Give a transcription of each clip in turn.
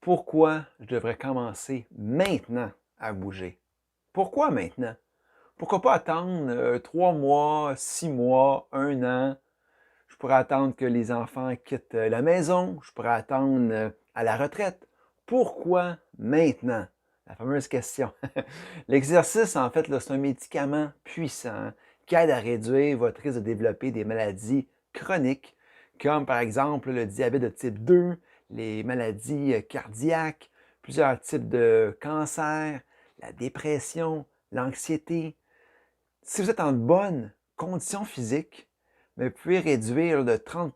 Pourquoi je devrais commencer maintenant à bouger? Pourquoi maintenant? Pourquoi pas attendre 3 mois, 6 mois, 1 an? Je pourrais attendre que les enfants quittent la maison. Je pourrais attendre à la retraite. Pourquoi maintenant? La fameuse question. L'exercice, en fait, là, c'est un médicament puissant qui aide à réduire votre risque de développer des maladies chroniques, comme par exemple le diabète de type 2, les maladies cardiaques, plusieurs types de cancers, la dépression, l'anxiété. Si vous êtes en bonne condition physique, vous pouvez réduire de 30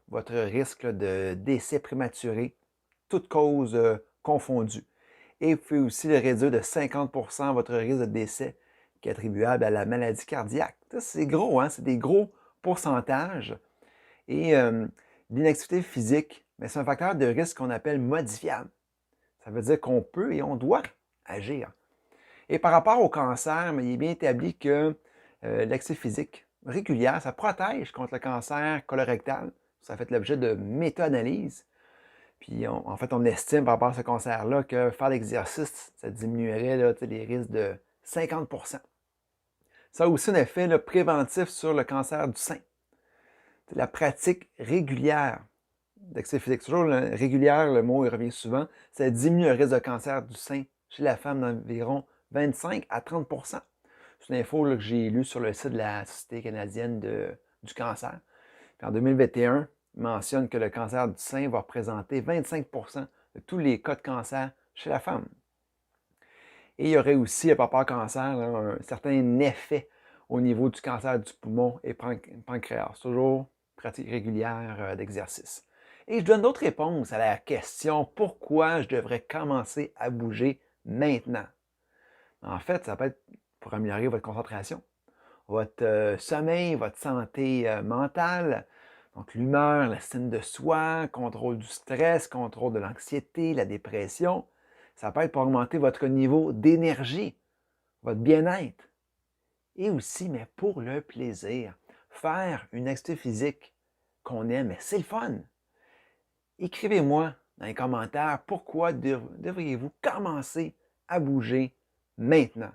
votre risque de décès prématuré, toutes causes confondues. Et vous pouvez aussi le réduire de 50 votre risque de décès qui est attribuable à la maladie cardiaque. Ça, c'est gros, hein? C'est des gros pourcentages. Et l'inactivité physique, c'est un facteur de risque qu'on appelle modifiable. Ça veut dire qu'on peut et on doit agir. Et par rapport au cancer, il est bien établi que l'activité physique régulière, ça protège contre le cancer colorectal. Ça fait l'objet de méta-analyses. Puis, en fait, on estime par rapport à ce cancer-là que faire l'exercice, ça diminuerait là, les risques de 50 Ça a aussi un effet là, préventif sur le cancer du sein. La pratique régulière d'activité physique, toujours régulière, le mot il revient souvent, ça diminue le risque de cancer du sein chez la femme d'environ 25 à 30 C'est une info là, que j'ai lue sur le site de la Société canadienne du cancer. Puis en 2021, il mentionne que le cancer du sein va représenter 25 de tous les cas de cancer chez la femme. Et il y aurait aussi, par rapport au cancer, là, un certain effet au niveau du cancer du poumon et pancréas. Toujours pratique régulière d'exercice. Et je donne d'autres réponses à la question pourquoi je devrais commencer à bouger maintenant. En fait, ça peut être pour améliorer votre concentration, votre sommeil, votre santé mentale, donc l'humeur, l'estime de soi, contrôle du stress, contrôle de l'anxiété, la dépression. Ça peut être pour augmenter votre niveau d'énergie, votre bien-être. Et aussi, mais pour le plaisir, faire une activité physique qu'on aime, c'est le fun. Écrivez-moi dans les commentaires pourquoi devriez-vous commencer à bouger maintenant.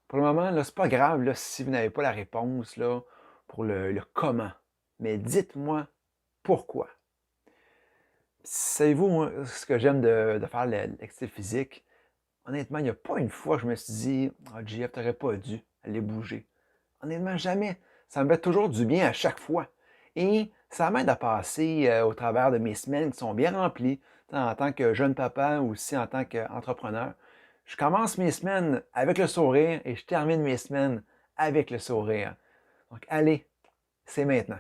Pour le moment, ce n'est pas grave là, si vous n'avez pas la réponse là, pour le comment. Mais dites-moi pourquoi. Savez-vous, moi, ce que j'aime de faire l'activité physique? Honnêtement, il n'y a pas une fois que je me suis dit « Ah, JF, tu n'aurais pas dû aller bouger. » Honnêtement, jamais. Ça me fait toujours du bien à chaque fois. Et ça m'aide à passer au travers de mes semaines qui sont bien remplies, en tant que jeune papa ou aussi en tant qu'entrepreneur. Je commence mes semaines avec le sourire et je termine mes semaines avec le sourire. Donc, allez, c'est maintenant.